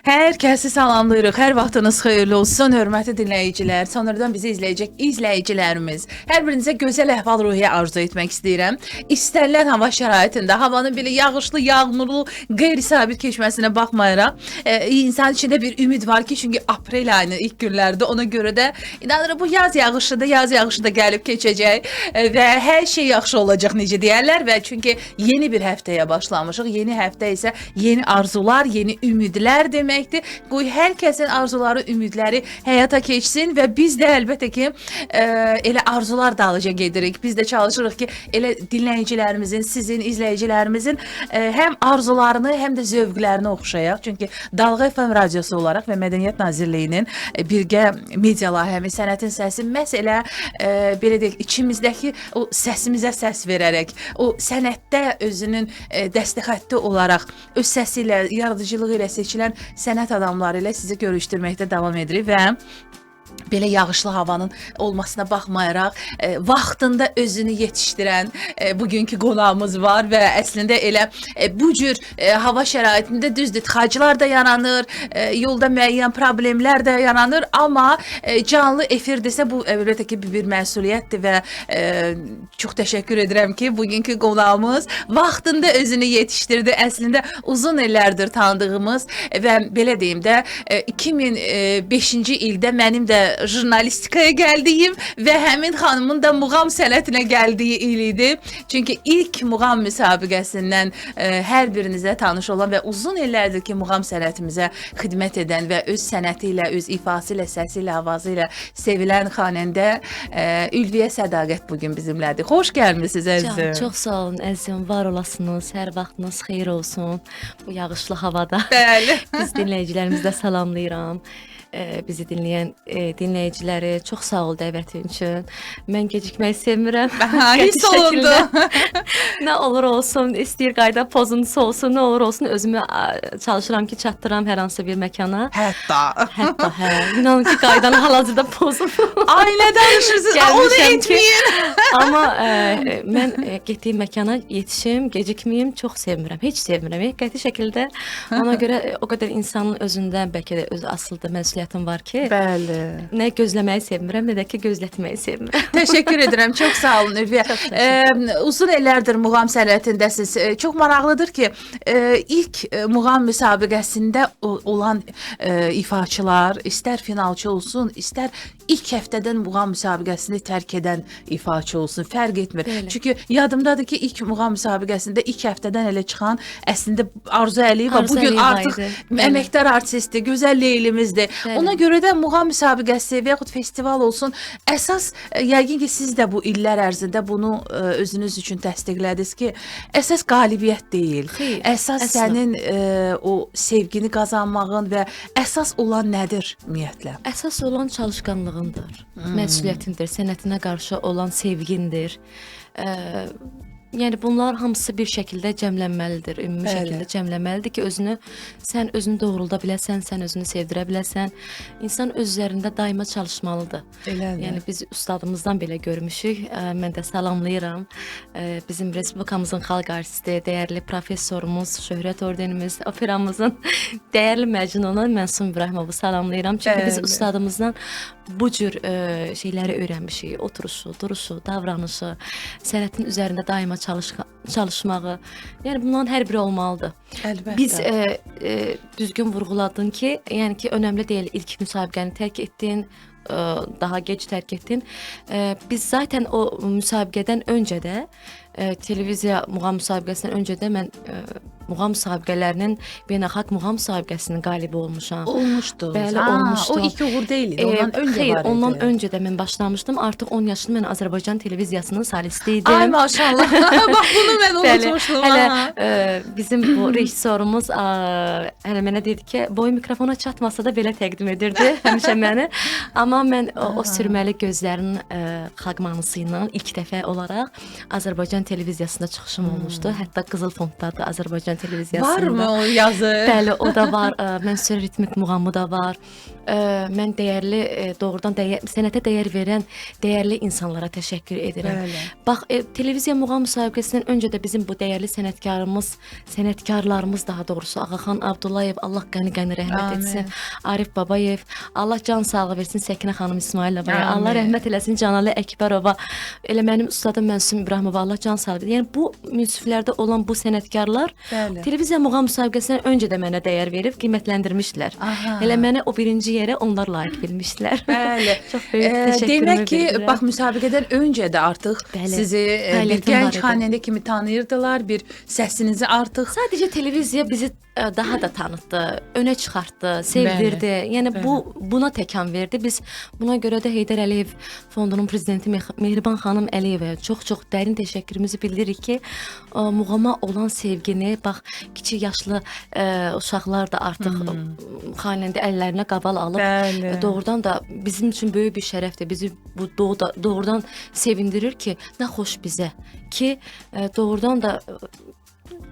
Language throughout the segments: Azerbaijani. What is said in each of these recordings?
Hər kəsi salamlayırıq. Hər vaxtınız xeyirli olsun, hörmətli dinləyicilər. Sonradan bizi izləyəcək izləyicilərimiz. Hər birinizə gözəl əhval-ruhiyyə arzu etmək istəyirəm. İstənilən hava şəraitində, havanın belə yağışlı, yağmurlu, qeyri-sabit keçməsinə baxmayaraq, insan içində bir ümid var ki, çünki aprel ayının ilk günlərdə ona görə də inanırım bu yaz yağışı da gəlib keçəcək və hər şey yaxşı olacaq necə deyərlər və çünki yeni bir həftəyə başlamışıq. Yeni həftə isə yeni arzular, yeni ümidlər deməkdir. Qoy hər kəsin arzuları, ümidləri həyata keçsin və biz də əlbəttə ki, elə arzular dalınca gedirik. Biz də çalışırıq ki, elə dinləyicilərimizin, sizin izləyicilərimizin həm arzularını, həm də zövqlərini oxşayaq. Çünki Dalğa FM radiosu olaraq və Mədəniyyət Nazirliyinin birgə media layihəmi Sənətin Səsi məhz elə belə deyək, içimizdəki o səsimizə səs verərək, o sənətdə özünün dəstəxətti olaraq öz səsi ilə, yaradıcılığı ilə seçilən sənət adamları ilə sizi görüşdürməkdə davam edirik və belə yağışlı havanın olmasına baxmayaraq vaxtında özünü yetişdirən bugünkü qonağımız var və əslində elə bu cür hava şəraitində düzdür, tıxaclar da yaranır, yolda müəyyən problemlər də yaranır, amma canlı efirdirsə bu əlbəttə ki bir məsuliyyətdir və çox təşəkkür edirəm ki, bugünkü qonağımız vaxtında özünü yetişdirdi. Əslində uzun illərdir tanıdığımız və belə deyim də 2005-ci ildə mənim də jurnalistikaya gəldiyim və həmin xanımın da muğam sənətinə gəldiyi il idi. Çünki ilk muğam müsabiqəsindən hər birinizə tanış olan və uzun illərdir ki, muğam sənətimizə xidmət edən və öz sənəti ilə, öz ifası ilə, səsi ilə, avazı ilə sevilən xanəndə Ülviyə Sədaqət bugün bizimlədir. Xoş gəlmisiniz əzizim. Çox sağ olun əzizim, var olasınız. Hər vaxtınız xeyir olsun bu yağışlı havada. Bəli. Biz dinləyicilərimizi də salamlayıram. Bizi dinləyən dinləyiciləri çox sağ ol dəvətin üçün. Mən gecikməyi sevmirəm. Hiss olundu. Nə olur olsun, istəyir qayda pozuntusu olsun, nə olur olsun özümü çalışıram ki, çatdıram hər hansı bir məkana. Hətta, hə. İnanın ki, qaydanı hal-hazırda pozum. Ay, nə danışırsınız? Onu etməyin. Amma mən getdiyim məkana yetişim, gecikməyim çox sevmirəm. Heç sevmirəm. Qəti şəkildə ona görə o qədər insanın özündən bəlkə də öz asıldı məsuliyyətim var ki, bəli. Nə gözləməyi sevmirəm, nə də ki gözlətməyi sevmirəm. Təşəkkür edirəm. Çox sağ olun Ülviyə. Uzun illərdir muğam sənətindəsiz. Çox maraqlıdır ki, ilk muğam müsabiqəsində olan ifaçılar, istər finalçı olsun, istər ilk həftədən muğam müsabiqəsini tərk edən ifaçı olsun, fərq etmir. Belə. Çünki yadımdadır ki, ilk muğam müsabiqəsində ilk həftədən elə çıxan əslində Arzu Əliyeva bugün artıq əməkdar artistdir, gözəl leylimizdir. Bəli. Ona görə də muğam müsabiqəsi və yaxud festival olsun, əsas yəqin ki siz də bu illər ərzində bunu özünüz üçün təsdiqlədiniz ki, əsas qalibiyyət deyil. Xeyr, Əsas əsla. sənin o sevgini qazanmağın və əsas olan nədir ümumiyyətlə? Əsas olan çalışqanlığındır, məsuliyyətindir, sənətinə qarşı olan sevgindir. Yəni bunlar hamısı bir şəkildə cəmlənməlidir, ümumi şəkildə cəmlənməlidir ki, sən özünü doğrulda biləsən, sən özünü sevdirə biləsən. İnsan öz üzərində daima çalışmalıdır. Elədir. Yəni biz ustadımızdan belə görmüşük. Mən də salamlayıram. Bizim respublikamızın xalq artisti, dəyərli professorumuz, Şöhrət ordenimiz, operamızın dəyərli məcnunu Mənsum İbrahimovu salamlayıram. Çünki biz ustadımızdan bu cür şeyləri öyrənmişik. Oturuşu, duruşu, davranışı, sənətin üzərində daima çalışmağı. Yəni bunların hər biri olmalıdır. Əlbəttə. Biz düzgün vurğuladın ki, yəni ki, önəmli deyil ilk müsabiqəni tərk etdin, daha gec tərk etdin. Biz zaten o müsabiqədən öncə də televiziya muğam müsabiqəsindən öncə də mən muğam müsabiqələrinin beynəlxalq muğam müsabiqəsinin qalibi olmuşam. Olmuşdu. Bəli, olmuşdu. O ilk uğur deyil, ondan öncə xeyr, var idi. ondan öncə də mən başlamışdım. Artıq 10 yaşında mən Azərbaycan televiziyasının solisti idim. Ay maşallah. Bax bunu mən unutmuşdum. Hələ bizim bu rejissorumuz hələ mənə dedi ki, boy mikrofona çatmasa da belə təqdim edirdi həmişə məni. Amma mən o sürməli gözlərin xalq mahnısı ilə ilk dəfə olaraq Azərbaycan televiziyasında çıxışım olmuşdu. Hətta Qızıl Fonddadır Azərbaycan televiziyasında. Varmı o yazı? Bəli, o da var. Mən sürü ritmik muğamı da var. Mən dəyərli, doğrudan sənətə dəyər verən dəyərli insanlara təşəkkür edirəm. Bəli. Bax, televiziya muğam müsabiqəsindən öncə də bizim bu dəyərli sənətkarlarımız daha doğrusu Ağaxan Abdullayev, Allah qəni-qəni rəhmət Amin. etsin. Arif Babayev, Allah can sağlığı versin. Səkinə xanım İsmailovaya, Amin. Allah rəhmət eləsin. Canalı Əkbərova, elə mənim ustadım Mənsum İbrahimova, Allah can sağlığı versin. Yəni bu münsiflərdə olan bu sənətkarlar Bəli. televiziya muğam müsabiqəsindən öncə də mənə dəyər verib, qiymətləndirmişlər. Aha. Elə mənə o birinci yerə onlar layiq bilmişlər. Bəli. Çox böyük təşəkkürümü Demək ki, bildirirəm. bax müsabiqədən öncə də artıq Bəli. sizi bir Fəaliyyətim var gənc idi. xanəndə kimi tanıyırdılar, bir səsinizi artıq Sadəcə televiziya bizi daha da tanıtdı, önə çıxartdı, sevdirdi. Yəni buna təkan verdi. Biz buna görə də Heydər Əliyev Fondunun prezidenti Mehriban xanım Əliyevə çox-çox dərin təşəkkürümüzü bildiririk ki, muğama olan sevgini, bax kiçik yaşlı uşaqlar da artıq xanəndə əllərinə qaval alıb Bəli. doğrudan da bizim üçün böyük bir şərəfdir. Bizi bu doğrudan sevindirir ki, nə xoş bizə ki, doğrudan da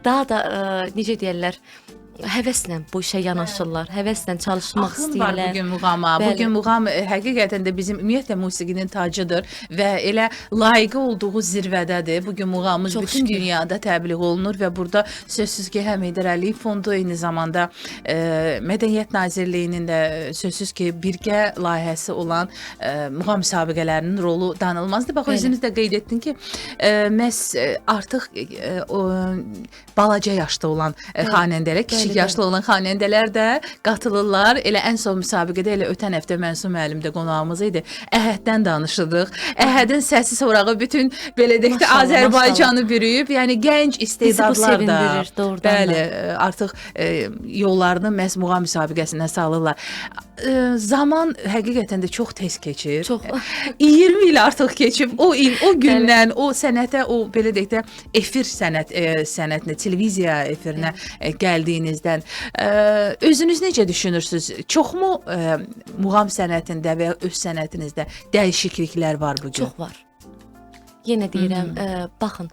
daha da necə deyirlər, həvəslə bu işə yanaşırlar, həvəslə çalışmaq Axın var istəyirlər. bugün muğama. Bəli. Bugün muğam həqiqətən də bizim ümumiyyətlə musiqinin tacıdır və elə layiqi olduğu zirvədədir. Bugün muğamımız Çox bütün şükür. dünyada təbliğ olunur və burada sözsüz ki, həm Heydər Əliyev Fondu, eyni zamanda Mədəniyyət Nazirliyinin də sözsüz ki, birgə layihəsi olan muğam müsabiqələrinin rolu danılmazdır. Bax, Bəli. özünüz də qeyd etdin ki, məhz artıq o balaca yaşda olan xanəndələr, kiçik yaşlı olan xanəndələr də qatılırlar. Elə ən son müsabiqədə elə ötən həftə Mənsum müəllim də qonağımız idi. Əhəddən danışırdıq. Əhədin səsi sorağı bütün belə deyək də Maşallah, Azərbaycanı bürüyüb. Yəni gənc istedadlar da sevindirir, doğrudan da. bəli, artıq yollarını məhz muğam müsabiqəsinə salırlar. Zaman həqiqətən də çox tez keçir. Çox. 20 il artıq keçib. O il, o gündən o sənətə, o belə deyək də efir sənətinə, televiziya efirinə gəldiyinizdən özünüz necə düşünürsüz? Çoxmu muğam sənətində və ya öz sənətinizdə dəyişikliklər var bu gün? Çox var. Yenə deyirəm, baxın,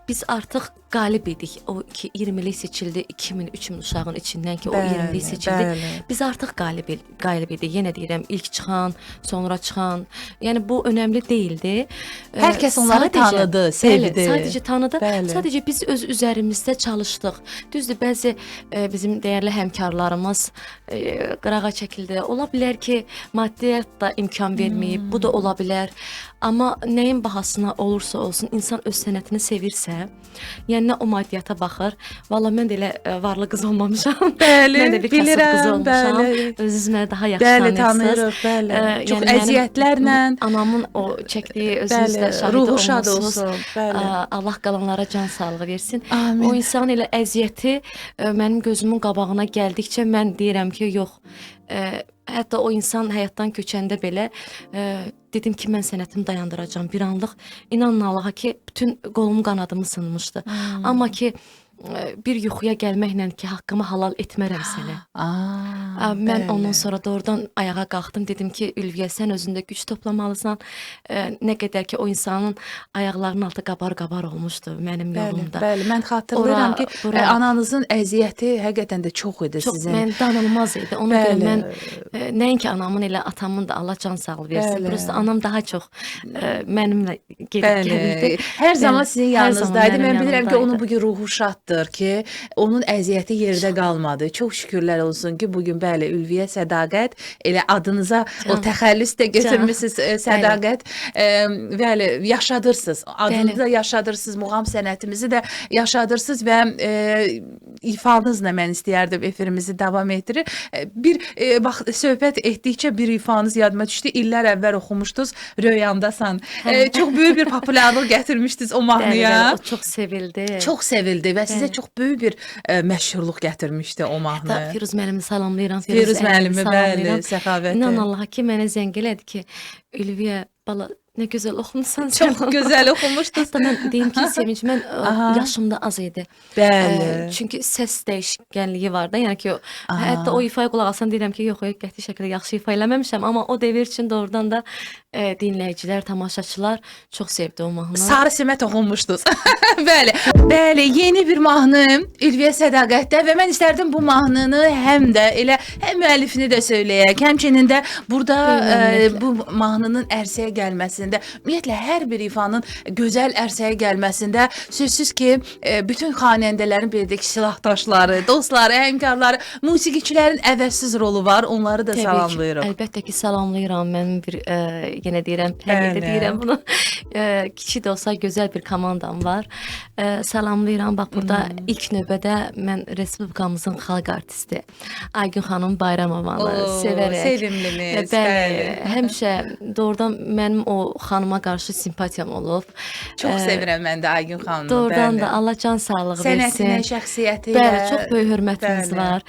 biz artıq qalib idik. O ki 20-lik seçildi, 2000-3000 uşağın içindən ki o Bəli, 20-lik seçildi. bəli. Biz artıq qalib idik. Yenə deyirəm, ilk çıxan, sonra çıxan. Yəni bu önəmli deyildi. Hər kəs onları tanıdı, sevdi. Bəli, sadəcə tanıdı. Bəli. Sadəcə biz öz üzərimizdə çalışdıq. Düzdür, bəzi bizim dəyərli həmkarlarımız qırağa çəkildi. Ola bilər ki, maddiyyat da imkan verməyib. Bu da ola bilər. Amma nəyin bahasına olursa olsun, insan öz sənətini sevirsə, yəni nə o maddiyyata baxır. Valla mən də elə varlı qız olmamışam. Bəli, Mən də bir kasıb bilirəm, qız olmuşam. bəli. Özünüz məni daha yaxşı Bəli, tanıyırsınız. tanıyırıq, bəli. Çox Yəni mənim əziyyətlərlə. Anamın o çəkdiyi özünüz də Bəli, şahid ruhu şad olmusunuz. olsun, bəli. Allah qalanlara can sağlığı versin. Amin. O insanın elə əziyyəti mənim gözümün qabağına gəldikcə mən deyirəm ki, yox. Hətta o insan həyatdan köçəndə belə dedim ki, mən sənətimi dayandıracağam. Bir anlıq inanın Allaha ki, bütün qolum qanadımı sınmışdı. Amma ki bir yuxuya gəlməklə ki, haqqımı halal etmərəm sənə. Mən bəli. ondan sonra doğrudan ayağa qalxdım, dedim ki, Ülviyə, sən özündə güc toplamalısan. Nə qədər ki o insanın ayaqlarının altı qabar-qabar olmuşdu mənim yolumda. Bəli, mən xatırlayıram ki, Bura- ananızın əziyyəti həqiqətən də çox idi Çox sizin. mən danılmaz idi. Ona Bəli. görə mən nəinki anamın elə atamın da Allah can sağlığı versin. Bəli. Prosta anam daha çox mənimlə gedib Bəli. gəlirdi. Hər zaman sizin Hər zaman yanınızdaydı. mənim Mən bilirəm ki, yanımdaydı. onun bugün ruhu şaddır ki, onun əziyyəti yerdə qalmadı. Çox şükürlər olsun ki, bugün bəli, Ülviyə Sədaqət, elə adınıza o təxəllüs də götürmüsüz, Sədaqət. Bəli, yaşadırsınız. Adınızı da yaşadırsınız, muğam sənətimizi də yaşadırsınız və ifanızla mən istəyərdim efirimizi davam etdirir. Bir bax söhbət etdikcə bir ifanız yadıma düşdü. İllər əvvəl oxumuşdunuz Röyamdasan. Çox böyük bir populyarlıq gətirmişdiniz o mahnıya. Bəli, o çox sevildi. Çox sevildi və sizə çox böyük bir məşhurluq gətirmişdi o mahnı. Hətta Firuz müəllimi salamlayıram. Firuz müəllimi, bəli, salamlayıram. Səxavəti. İnan Allaha ki, mənə zəng elədi ki, Ülviyə, bala, nə gözəl oxumusan. Çox gözəl oxumuşdunuz. Hətta mən deyim ki, Sevinç, mən yaşımda az idi. Bəli. Çünki səs dəyişkənliyi var da, yəni ki, hətta o ifaya qulaq alsan deyirəm ki, yox, qəti şəkildə yaxşı ifa eləməmişəm, amma o devir üçün doğrudan da dinləyicilər, tamaşaçılar çox sevdi o mahnını. Sarı simə toxunmuşdunuz. Bəli. Bəli, yeni bir mahnı Ülviyə Sədaqətdə və mən istərdim bu mahnını həm də elə həm müəllifini də söyləyək, həmçinin də burada bu mahnının ərsəyə gəlməsində, ümumiyyətlə hər bir ifanın gözəl ərsəyə gəlməsində sözsüz ki, bütün xanəndələrin bildik silahdaşları, dostları, həmkarları, musiqiçilərin əvəzsiz rolu var. Onları da salamlayırıq. Əlbəttə ki, salamlayıram. Mənim bir yenə deyirəm, həqiqətən deyirəm bunu. Kiçik də olsa gözəl bir komandam var. Salamlayıram. Bax burada ilk növbədə mən Respublikamızın xalq artisti Aygün xanım Bayramovanı sevərək. Sevimlimiz. Bəli. Həmişə doğrudan mənim o xanıma qarşı simpatiyam olub. Çox sevirəm mən də Aygün xanımı. Doğrudan da Allah can sağlığı versin. Sənətinə, şəxsiyyətinə. Bəli, çox böyük hörmətiniz var.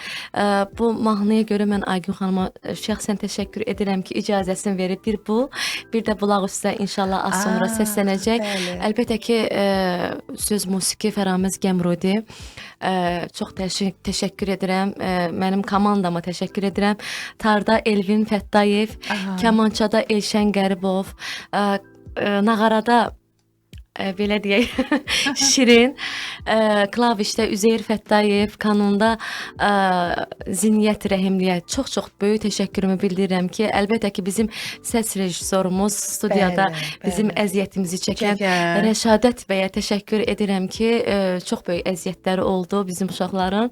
Bu mahnıya görə mən Aygün xanıma şəxsən təşəkkür edirəm ki, icazəsini verib. Bir bu, bir də bulaq üstə inşallah az sonra səslənəcək. Əlbəttə ki, söz musiqi Fəramiz Gəmrudi. Çox təşəkkür edirəm. Mənim komandama təşəkkür edirəm. Tarda Elvin Fəttayev, kamançada Elşən Qəribov, nağarada belə deyək, Şirin, klavişdə Üzeyir Fəttayev, kanunda Ziniyyət Rəhimliyə çox-çox böyük təşəkkürümü bildirirəm ki, əlbəttə ki, bizim səs rejissorumuz studiyada bizim əziyyətimizi çəkən Rəşadət bəyə təşəkkür edirəm ki, çox böyük əziyyətləri oldu bizim uşaqların.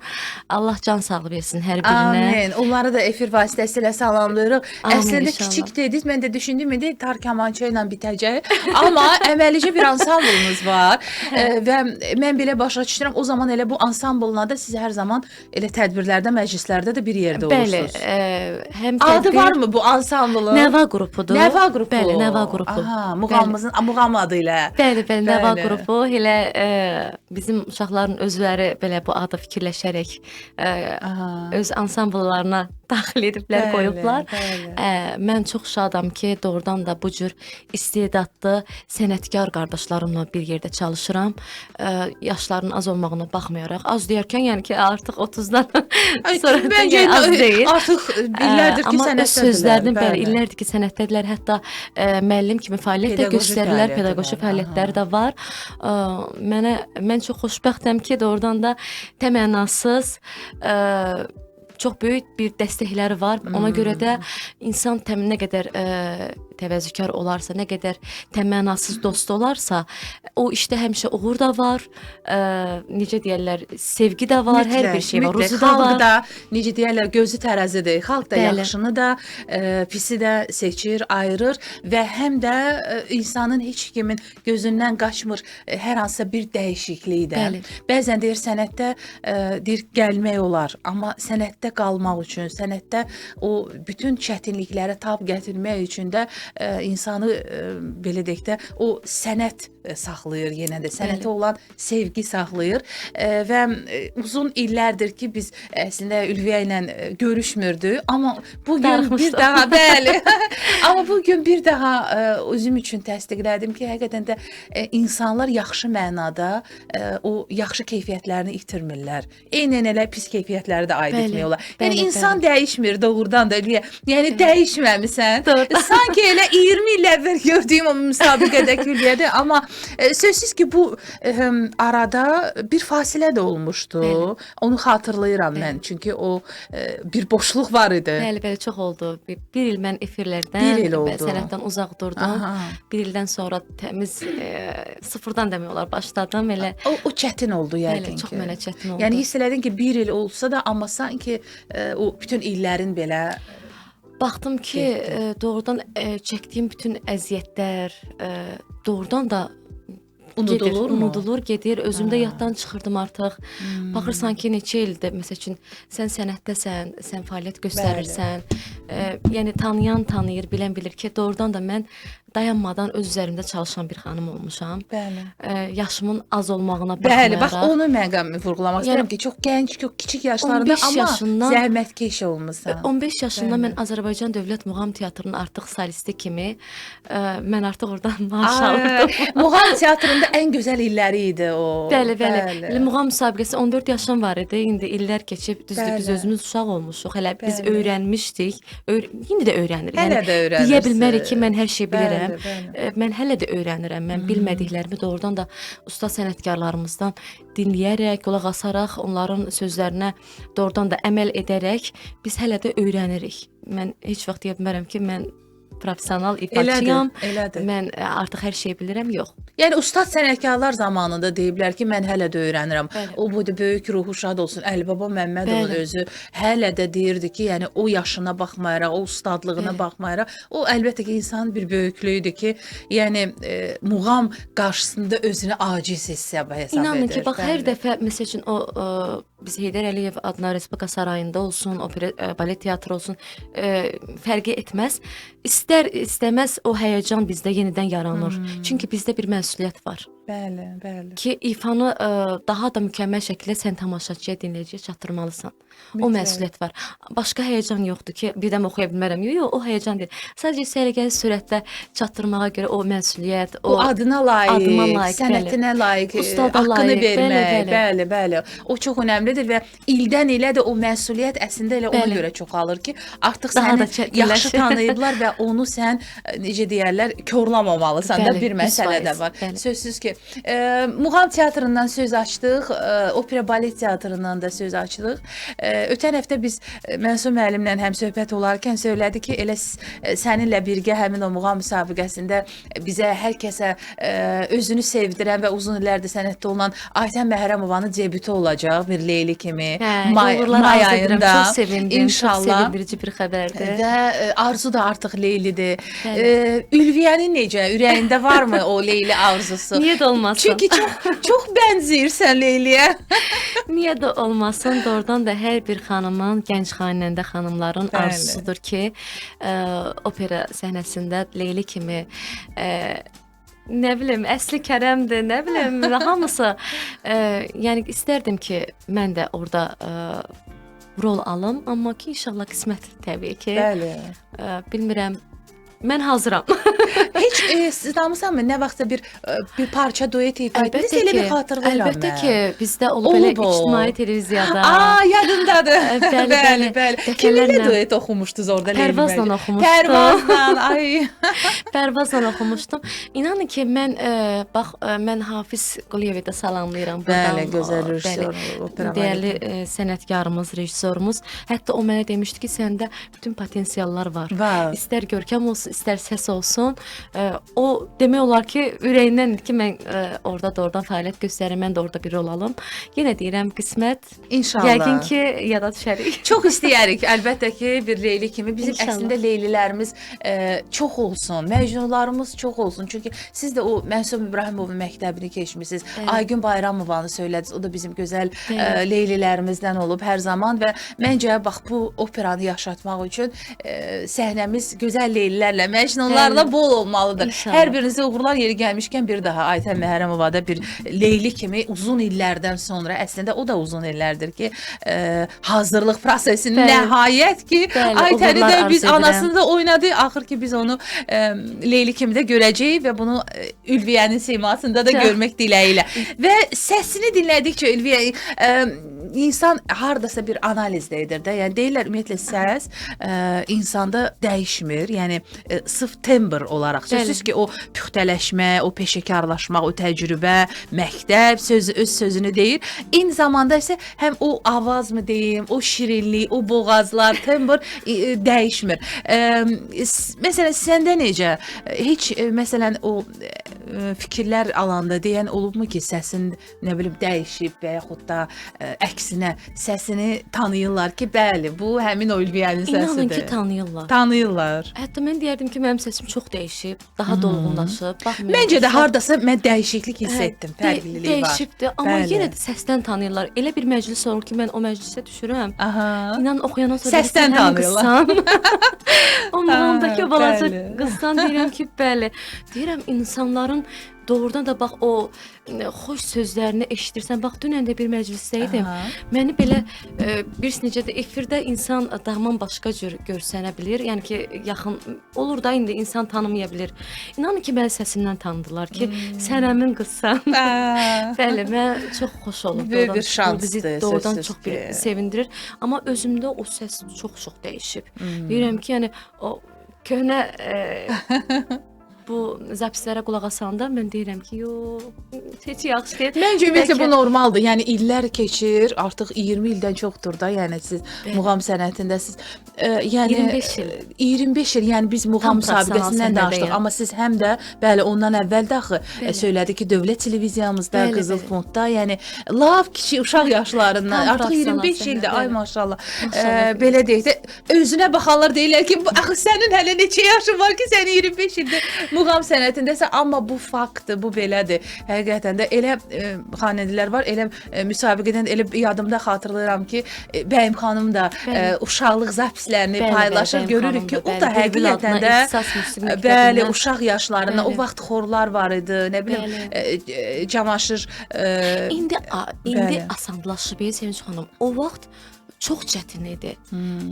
Allah can sağlığı versin hər birinə. Amin. Onları da efir vasitəsilə salamlayırıq. Əslində kiçik dedik, mən də düşündüm indi tar kamança ilə bitəcək. Amma əməlicə bir ansamblımız var və mən belə başa düşürəm, o zaman elə bu ansamblına da siz hər zaman elə tədbirlərdə, məclislərdə də bir yerdə olursunuz. Bəli, həm adı varmı bu ansamblın? Nəva qrupudur. Nəva qrupu. Bəli, Nəva qrupu. Aha, muğam adı ilə. Bəli, Nəva qrupu elə bizim uşaqların özləri belə bu adı fikirləşərək öz ansambllarına daxil ediblər, qoyublar. Mən çox şadam ki, doğrudan da bu cür istedadlı sənətkar qardaşlarımla bir yerdə çalışıram. Yaşlarının az olmağına baxmayaraq, az deyərkən, yəni ki, artıq 30-dan sonra məncə az deyil. Artıq illərdir ki, sənətdədirlər. Amma öz sözlərini bəli, illərdir ki, sənətdədirlər. Hətta müəllim kimi fəaliyyət də göstərirlər, pedaqoji fəaliyyətləri də var. Mən çox xoşbəxtəm ki, doğrudan da təmənnasız çox böyük bir dəstəkləri var. Ona görə də insan nə qədər təvəzzükar olarsa, nə qədər təmənnasız dost olarsa, o işdə həmişə uğur da var, necə deyərlər, sevgi də var, hər bir şey var, ruzu da var. Xalq da, necə deyərlər, gözü tərəzidir. Xalq da yaxşını da, pisi də seçir, ayırır və həm də insanın heç kimin gözündən qaçmır hər hansısa bir dəyişikliyi də. Bəzən deyir, sənətdə deyir, gəlmək olar, amma sənətdə qalmaq üçün, sənətdə o bütün çətinliklərə tab gətirmək üçün də insanı belə deyək də o sənət saxlayır yenə də, sənətə olan sevgi saxlayır və uzun illərdir ki, biz əslində Ülviyə ilə görüşmürdük, amma bugün bir daha, bəli, amma bugün bir daha özüm üçün təsdiqlədim ki, həqiqətən də insanlar yaxşı mənada o yaxşı keyfiyyətlərini itirmirlər. Eynən elə pis keyfiyyətləri də aid etmiyorlar. Yəni insan dəyişmir doğrudan da Ülviyə. Yəni dəyişməmisən. Sanki elə 20 il əvvəl gördüyüm o müsabiqədəki Ülviyədir, amma sözsüz ki, bu arada bir fasilə də olmuşdu. Onu xatırlayıram mən, çünki o bir boşluq var idi. Bəli, çox oldu. Bir il mən efirlərdən, sənətdən uzaq durdum. Bir ildən sonra təmiz sıfırdan demək olar başladım. O çətin oldu yəqin ki. Çox mənə çətin oldu. Yəni hiss elədin ki, bir il olsa da, amma sanki o bütün illərin belə baxdım ki, doğrudan çəkdiyim bütün əziyyətlər doğrudan da unudulur, gedir. Özümdə yaddan çıxırdım artıq. Baxırsan ki, neçə ildir, məsəl üçün, sən sənətdəsən, sən fəaliyyət göstərirsən. Yəni, tanıyan tanıyır, bilən bilir ki, doğrudan da mən dayanmadan öz üzərimdə çalışan bir xanım olmuşam. Bəli. Yaşımın az olmağına baxmayaraq. Bəli, bax onu mən vurğulamaq istəyirəm ki, çox gənc, çox kiçik yaşlarında 15 amma yaşından- zəhmətkeş olmusan. 15 yaşında Bəli. mən Azərbaycan Dövlət Muğam Teatrının artıq solisti kimi mən artıq oradan maaş alırdım. Muğam teatrında ən gözəl illəri idi o. Bəli. Muğam müsabiqəsi 14 yaşım var idi. İndi illər keçib, düzdür, biz Bəli. özümüz uşaq olmuşuq. Hələ biz Bəli. öyrənmişdik. İndi də öyrənirik. Hələ də öyrənirsiz. Deyə bilmərik ki, mən hər şeyi bilirəm. Bəli. Mən hələ də öyrənirəm. Mən bilmədiklərimi doğrudan da usta sənətkarlarımızdan dinləyərək, qulaq asaraq, onların sözlərinə doğrudan da əməl edərək biz hələ də öyrənirik. Mən heç vaxt deyə bilmərəm ki, mən professional ifaçıyam. Elədir. Mən artıq hər şeyi bilirəm, yox. Yəni ustad sənətkarlar zamanında deyiblər ki, mən hələ də öyrənirəm. Bəli. O boyda böyük ruhu şad olsun. Əlibaba Məmmədovun Bəli. özü hələ də deyirdi ki, yəni o yaşına baxmayaraq, o ustadlığına Bəli. baxmayaraq, o əlbəttə ki, insanın bir böyüklüyüdür ki, yəni muğam qarşısında özünü aciz hesab edir. İnanın ki, bax Bəli. hər dəfə məsəl üçün o biz Heydər Əliyev adına Respublika sarayında olsun, balet teatrı olsun, fərqi etməz. İstər-istəməz o həyəcan bizdə yenidən yaranır. Çünki bizdə bir məsuliyyət var. Bəli. Ki ifanı daha da mükəmməl şəkildə sən tamaşaçıya, dinləyiciyə çatdırmalısan. O məsuliyyət var. Başqa həyəcan yoxdur ki, birdən oxuya bilmərəm. Yox, o həyəcan deyil. Sadəcə səliqəli sürətdə çatdırmağa görə o məsuliyyət, O adına layiq, adıma sənətinə layiq, ustada haqqını layiq, vermək. Bəli. O çox önəmlidir və ildən ilə də o məsuliyyət əslində elə ona Bəli. görə çoxalır ki, artıq Daha da səni çətinləşir. yaxşı tanıyıblar və onu sən necə deyərlər, korlamamalısan da Bəli, bir məsələ də 100%, var. bəli. Sözsüz ki, Muğam teatrından söz açdıq, opera balet teatrından da söz açdıq. Ötən həftə biz Mənsum müəllimlə həm söhbət olarkən söylədi ki, elə səninlə birgə həmin o muğam müsabiqəsində bizə hər kəsə özünü sevdirən və uzun illərdir sənətdə olan Aytən Məhrəmovanın debyutu olacaq bir Leyli kimi. May ayında Çox sevindim. İnşallah. Çox sevindirici bir xəbərdir. Və Arzu da artıq Leylidir. Ülviyyənin necə? Ürəyində varmı o Leyli arzusu? Niyə də olmasın? Çünki çox bənzəyirsən Leyliyə. Niyə də olmasın? Doğrudan da hər bir xanımın, gənc xanəndə xanımların Bəli. arzusudur ki, opera səhnəsində Leyli kimi nə bilim, Əsli Kərəmdir, nə bilim, hamısı yəni istərdim ki, mən də orada rol alım, amma ki inşallah qismət təbii ki. Bəli. Bilmirəm. Mən hazıram. Heç siz danmısanmı nə vaxtsa bir parça duet ifa etdiniz? Elə bir xatırlayıram mən. Əlbəttə ki, bizdə olub belə Olub o. ictimai televiziyada. Yadındadır. Bəli. Kiminlə duet oxumuşdunuz orada Leyli müəllim? Pərvazla oxumuşdum. Pərvazla, ay. Pərvazla oxumuşdum. İnanın ki, mən Hafiz Quliyevi də salamlayıram buradan. Bəli, gözəl rejissor, opera Dəyərli sənətkarımız, rejissorumuz. Hətta o mənə demişdi ki, səndə bütün potensiallar var. Var. İstər görkəm olsun, istər səs olsun. O demək olar ki, ürəyindən ki, mən orada doğrudan fəaliyyət göstərim, mən də orada bir rol alım. Yenə deyirəm, qismət. İnşallah. Yəqin ki, yada düşərik. Çox istəyərik əlbəttə ki, bir Leyli kimi bizim İnşallah. əslində Leylilərimiz çox olsun, Məcnunlarımız çox olsun. Çünki siz də o Mənsum İbrahimovun məktəbini keçmisiniz. Aygün Bayramovanı söylədiniz. O da bizim gözəl Leylilərimizdən olub hər zaman və məncə bax bu operanı yaşatmaq üçün səhnəmiz gözəl Leylilərlə, Məcnunlarla bol olmalıdır. İnşallah. Hər birinizə uğurlar, yeri gəlmişkən bir daha Aytən Məhrəmovada bir Leyli kimi uzun illərdən sonra, əslində o da uzun illərdir ki, hazırlıq prosesinin Bəli. nəhayət ki, Bəli, Aytəni uğurlar də biz arzu edirəm. anasını da oynadı. Axır ki biz onu Leyli kimi də görəcəyik və bunu Ülviyyənin simasında da görmək diləyilə. Və səsini dinlədikcə Ülviyyə insan hardasa bir analizdə edir də. Yəni deyirlər ümumiyyətlə səs insanda dəyişmir. Yəni sırf tembr olaraq. Sözsüz ki o püxtələşmə, o peşəkarlaşmaq, o təcrübə, məktəb öz sözünü deyir. Eyni zamanda isə həm o avazmı deyim, o şirinlik, o boğazlar, tembr dəyişmir. Məsələn səndə necə? Heç məsələn o fikirlər alanda deyən olubmu ki, səsin nə bilim dəyişib və yaxud da əksinə səsini tanıyırlar ki, bəli, bu həmin o Ülviyyənin səsidir. İnanın ki, tanıyırlar. Tanıyırlar. Hətta mən deyərdim ki, mənim səsim çox dəyişib, daha dolğunlaşıb. Məncə də hardasa mən dəyişiklik hiss etdim, fərqliliyi var. Dəyişibdir, amma Bəli. yenə də səsdən tanıyırlar. Elə bir məclis olur ki, mən o məclisə düşürəm. Aha. İnan oxuyandan sonra Səsdən tanıyırlar. o Muğamdakı o balaca bəli. qızdan deyirəm ki, bəli. Deyirəm insanların doğrudan da bax o xoş sözlərini eşidirsən. Bax dünən də bir məclisdə idim. Aha. Məni belə bir necə də efirdə insan tamam başqa cür görsənə bilir. Yəni ki, yaxın olur da indi insan tanımaya bilir. İnanın ki, məni səsimdən tanıdılar ki, sən əmin qızsan. Bəli, mən çox xoş olub. Böyük bir Bu şansdır, bizi doğrudan sözsüz çox ki. bir sevindirir. Amma özümdə o səs çox dəyişib. Deyirəm ki, yəni o köhnə bu zapislərə qulaq asanda mən deyirəm ki, yox, heç yaxşı deyil. Məncə ümumiyyətlə bu Bəlkə- normaldır. Yəni illər keçir, artıq 20 ildən çoxdur da, yəni siz muğam sənətində siz yəni 25 il. 25 il, yəni biz muğam Tam professional müsabiqəsindən danışdıq, səhnədəyəm. amma siz həm də bəli ondan əvvəl də axı Bəli. söylədi ki, dövlət televiziyamızda, Bəli, Qızıl bəli. Fondda, yəni lav kiçik uşaq yaşlarından Tam artıq professional 25 ildir. səhnə, Ay bəli. maşallah. Maşallah. Belə deyək də özünə baxanlar deyirlər ki, axı sənin hələ neçə yaşın var ki, sən 25 ildir muğam sənətindəsən, amma bu faktdır, bu belədir. Həqiqətən də elə xanədilər var, elə müsabiqədən elə yadımda xatırlayıram ki, Bəyim xanım da uşaqlıq zapislərini Bəli, paylaşır, bəli, görürük Bəyim ki, xanım o da, da bəli, Bülbül həqiqətən adına də ixtisas musiqi bəli, məktəbindən. uşaq yaşlarında o Bəli. vaxt xorlar var idi, nə bilim, camaşır İndi bəli. asanlaşıb Sevinç xanım. O vaxt çox çətin idi.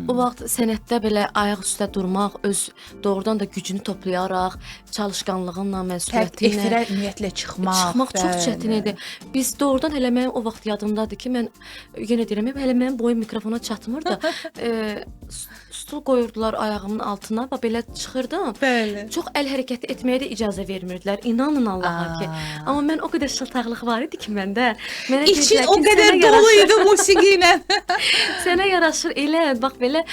O vaxt sənətdə belə ayaq üstə durmaq, öz doğrudan da gücünü toplayaraq, çalışqanlığınla, məsuliyyətinlə efirə ümumiyyətlə çıxmaq çox bəli. çətin idi. Biz doğrudan hələ mənim o vaxt yadımdadır ki, mən yenə deyirəm, hələ mənim boyum mikrofona çatmırdı. Stul qoyurdular ayağımın altına və belə çıxırdım. Bəli. Çox əl hərəkəti etməyə də icazə vermirdilər. İnanın Allaha ki. Amma mən o qədər şıltaqlıq var idi ki məndə. Mənə İçin dedilər o ki, qədər sənə dolu yaraşır. idi musiqi ilə. Sənə yaraşır elə, bax belə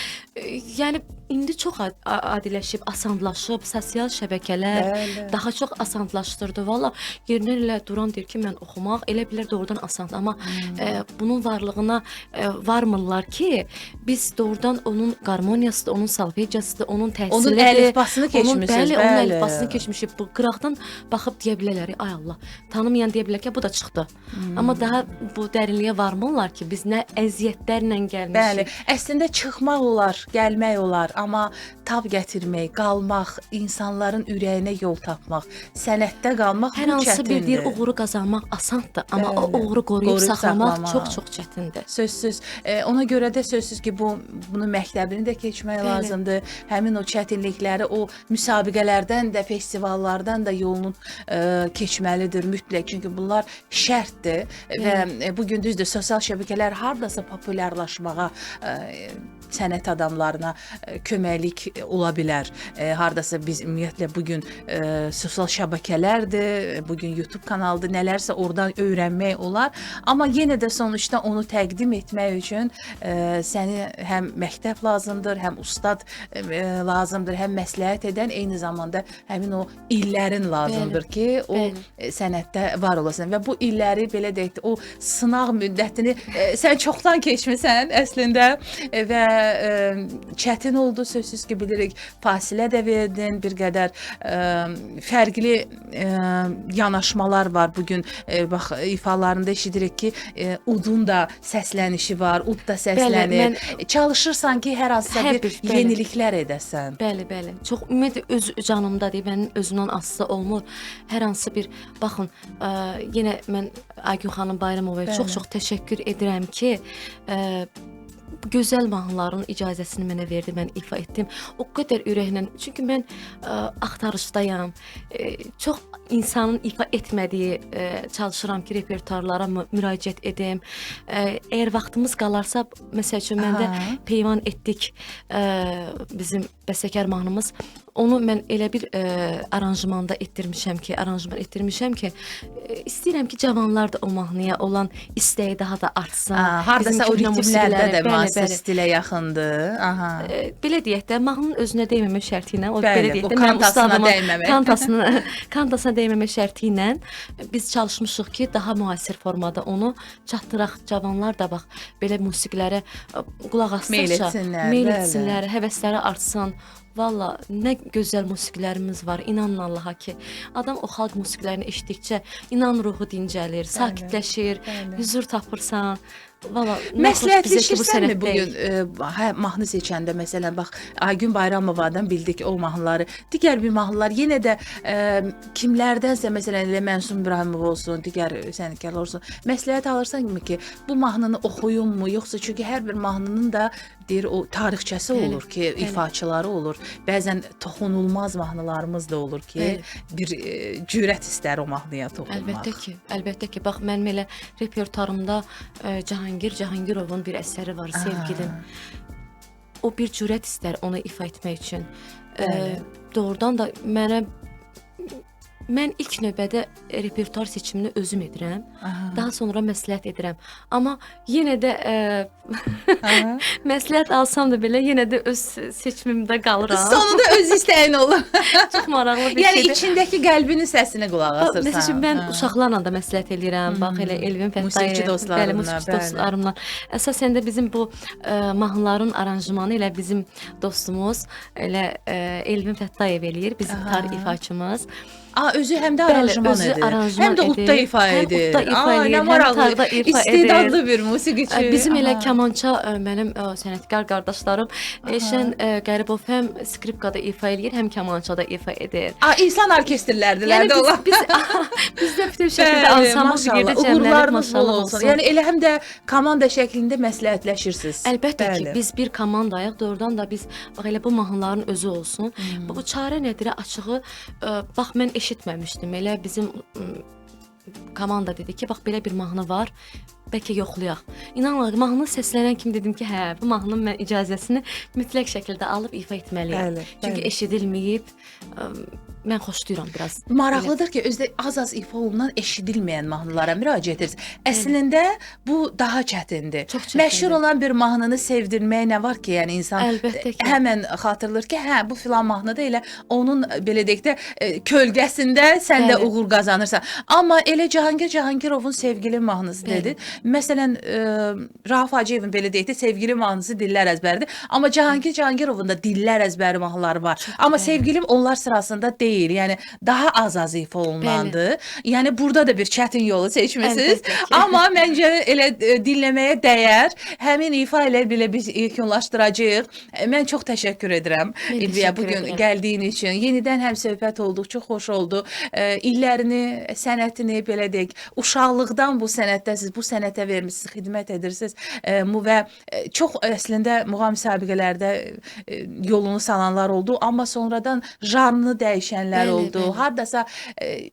yəni indi çox adiləşib, asanlaşıb, sosial şəbəkələr Bəli. daha çox asanlaşdırdı. Valla yerindən elə duran deyir ki, mən oxumaq elə bilər doğrudan asandır, amma bunun varlığına varmırlar ki, biz doğrudan onun qarmoniyasıdır, onun salvejiyasıdır, onun təhsilidir. Onun əlifbasını keçmisiniz, Bəli, onun bəli. əlifbasını keçmişik. Bu qıraqdan baxıb deyə bilərlər, ay Allah, tanımayan deyə bilər ki, bu da çıxdı. Amma daha bu dərinliyə varmırlar ki, biz nə əziyyətlərlə gəlmişik. Bəli, əslində çıxmaq olar, gəlmək olar, amma tab gətirmək, qalmaq, insanların ürəyinə yol tapmaq, sənətdə qalmaq Hər bu hansı çətindir. bir uğuru qazanmaq asandır, amma o Bəli. uğuru qoruyub Qoruyub saxlamaq saxlamaq. çox çətindir. Sözsüz. Ona görə də sözsüz ki, bunun məktəbini də keçmək Bəli. lazımdır. Həmin o çətinlikləri, o müsabiqələrdən də, festivallardan da yolun keçməlidir mütləq. Çünki bunlar şərtdir və bu gün düzdür, sosial şəbəkələr hardasa populyarlaşmağa sənət adamlarına köməklik ola bilər. Hardasa biz ümumiyyətlə bu gün sosial şəbəkələrdir, bu gün YouTube kanalıdır, nələrsə oradan öyrənmək olar. Amma yenə də sonuçta onu təqdim etmək üçün səni həm məktəb lazımdır, həm ustad lazımdır, həm məsləhət edən, eyni zamanda həmin o illərin lazımdır ki, o sənətdə var olasan. Və bu illəri belə deyək, o sınaq müddətini sən çoxdan keçmisən əslində və çətin oldu, sözsüz ki, bilirik, fasilə də verdin, bir qədər fərqli yanaşmalar var. Bugün bax ifalarında eşidirik ki, udun da səslənişi var, ud da səslənir. Çalışırsan ki, hər hansısa bir yeniliklər edəsən. Bəli, bəli. Çox ümumiyyətlə öz canımdadır, mənim özümdən asılı olmur. Hər hansı bir, baxın, yenə mən Aygün xanım Bayramovaya çox-çox təşəkkür edirəm ki, gözəl mahnıların icazəsini mənə verdi, mən ifa etdim. O qədər ürəklə, çünki mən axtarışdayam. Çox insanın ifa etmədiyi çalışıram ki, repertuarlara müraciət edim. Əgər vaxtımız qalarsa, məsəl üçün məndə Peyvan etdik bizim bəstəkar mahnımız. Onu mən elə bir aranjmanda etdirmişəm ki, istəyirəm ki, cavanlar da o mahnıya olan istəyi daha da artsın. Hardasa o ritmlərdə də müasir stilə yaxındır. Belə deyək də, mahnının özünə dəyməmək şərti ilə, belə deyək də, mənim ustadımın kantasına dəyməmək şərti ilə biz çalışmışıq ki, daha müasir formada onu çatdıraq. Cavanlar da bax, belə musiqilərə qulaq asdıqca meyl etsinlər, həvəsləri artsın. Valla nə gözəl musiqilərimiz var, inanın Allaha ki, adam o xalq musiqilərini eşitdikcə inan ruhu dincəlir, sakitləşir, huzur tapırsan. Valla nə xoş bizə ki bu Məsləhətləşirsənmi bu gün sənətdəyik. mahnı seçəndə məsələn bax Aygün Bayramovadan bildik o mahnıları. Digər bir mahnılar yenə də kimlərdənsə məsələn elə Mənsum İbrahimov olsun, digər sənətkarlar olsun. Məsləhət alırsanmı ki, bu mahnını oxuyunmu, yoxsa çünki hər bir mahnının da deyir o tarixçəsi olur ki, ifaçıları olur. Bəzən toxunulmaz mahnılarımız da olur ki, bir cürət istər o mahnıya toxunmaq. Əlbəttə ki, bax mənim elə repertuarımda Cahangir Cahangirovun bir əsəri var, Sevgilim. O bir cürət istər onu ifa etmək üçün. Doğrudan da mən ilk növbədə repertuar seçimini özüm edirəm. Daha sonra məsləhət edirəm. Amma yenə də məsləhət alsam da belə yenə də öz seçimimdə qalıram. Sonunda öz istəyin olur. Çox maraqlı bir Yəni şeydir. içindəki qəlbinin səsinə qulaq asırsan. Məsələn, mən uşaqlarla da məsləhət eləyirəm. Bax elə Elvin Fəttayev, musiqiçi dostlarımla. Əsasən də bizim bu mahnıların aranjmanı elə bizim dostumuz elə Elvin Fəttayev eləyir, bizim tar ifaçımız. Özü həm də aranjman edir. Həm də udda ifa edir. Nə maraqlı, istedadlı bir musiqiçi. Bizim elə kamança mənim sənətkar qardaşlarım Elşən Qəribov həm skripkada ifa eləyir, həm kamançada ifa edir. İnsan orkestrlərdilər də onlar. Bizdə bütün şəkildə ansambl birlikdə cəmlənib maşallah olsun. Yəni elə həm də komanda şəklində məsləhətləşirsiniz. Əlbəttə ki, biz bir komandayıq. Doğrudan da biz bax elə bu mahnıların özü olsun. Bu çarə nədir açığı bax mən eşitməmişdim. Elə bizim komanda dedi ki, bax belə bir mahnı var. Bəlkə yoxlayaq. İnanın, mahnı səslənən kimi dedim ki, hə, bu mahnının mən icazəsini mütləq şəkildə alıb ifa etməliyəm. Çünki eşidilməyib, mən xoşlayıram biraz. Maraqlıdır ki, özdə az-az ifa olunan eşidilməyən mahnılara müraciət edirsiniz. Əslində bu daha çətindir. Məşhur olan bir mahnını sevdirmək nə var ki, yəni insan həmən xatırlayır ki, hə, bu filan mahnıda elə onun belə deyək də kölgəsində sən də uğur qazanırsan. Amma elə Cahangir Cahangirovun Sevgili mahnısı dedi. Məsələn, Rauf Hacıyevin belə deyək də Sevgili mahnısı dillər əzbəridir. Amma Cahangir Cahangirovun da dillər əzbəri mahnıları var. Amma Sevgilim onlar sırasında deyil. Yəni daha az ifa olunandır. Yəni burada da bir çətin yolu seçmisiniz. Amma məncə elə dinləməyə dəyər. Həmin ifa ilə belə biz yekunlaşdıracağıq. Mən çox təşəkkür edirəm İlviyə bu gün gəldiyin üçün. Yenidən həm söhbət olduq, çox xoş oldu. İllərini, sənətini belə deyək, uşaqlıqdan bu sənətdə siz bu sənətə vermisiniz, xidmət edirsiniz. Və çox əslində muğam müsabiqələrdə yolunu salanlar oldu, amma sonradan janrını dəyişənlər oldu. Hardasa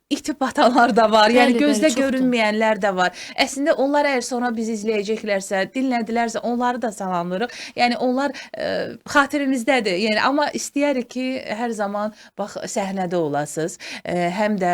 itib batanlar da var. Yəni gözdə görünməyənlər də var. Əslində onlar əgər sonra bizi izləyəcəklərsə, dinlədilərsə onları da salamlayırıq. Yəni onlar xatirimizdədir. Yəni amma istəyərik ki, hər zaman bax səhnədə olasınız. Həm də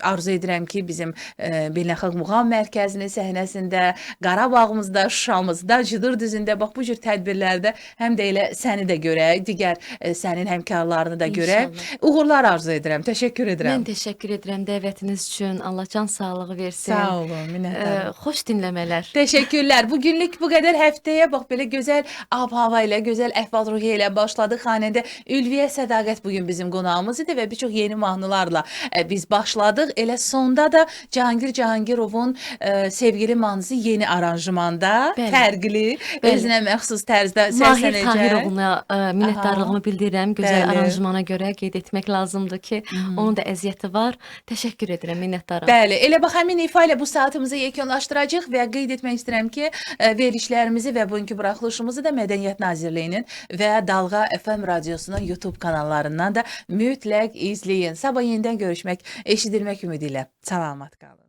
arzu edirəm ki, bizim Beynəlxalq Muğam Mərkəzinin səhnəsində, Qarabağımızda, Şuşamızda, Cıdır düzündə bax bu cür tədbirlərdə həm də elə səni də görək, digər sənin həmkarlarını da görək. Uğurlar arzu edirəm. Təşəkkür edirəm. Mən təşəkkür edirəm dəvətiniz üçün. Allah can sağlığı versin. Sağ olun, minnətdaram. Xoş dinləmələr. Təşəkkürlər. Bugünlük bu qədər. Həftəyə bax belə gözəl ab-hava ilə, gözəl əhval-ruhiyyə ilə başladı. Xanəndə Ülviyə Sədaqət bugün bizim qonağımız idi və bir çox yeni mahnılarla biz başladıq. Elə sonda da Cahangir Cahangirovun Sevgili mahnısı yeni aranjmanda, fərqli, özünə məxsus tərzdə səslənəcək. Mahir Tahirovuna minnətdarlığımı bildirirəm. Gözəl aranjmana görə qeyd etmək lazımdır ki, onun da əziyyəti var. Təşəkkür edirəm, minnətdaram. Bəli, elə bax həmin ifa ilə bu saatımızı yekunlaşdıracağıq və qeyd etmək istəyirəm ki, verilişlərimizi və bugünkü buraxılışımızı da Mədəniyyət Nazirliyinin və Dalğa FM radiosunun YouTube kanallarından da mütləq izləyin. Sabah yenidən görüşmək, eşidilmək ümidi ilə. Salamat qalın.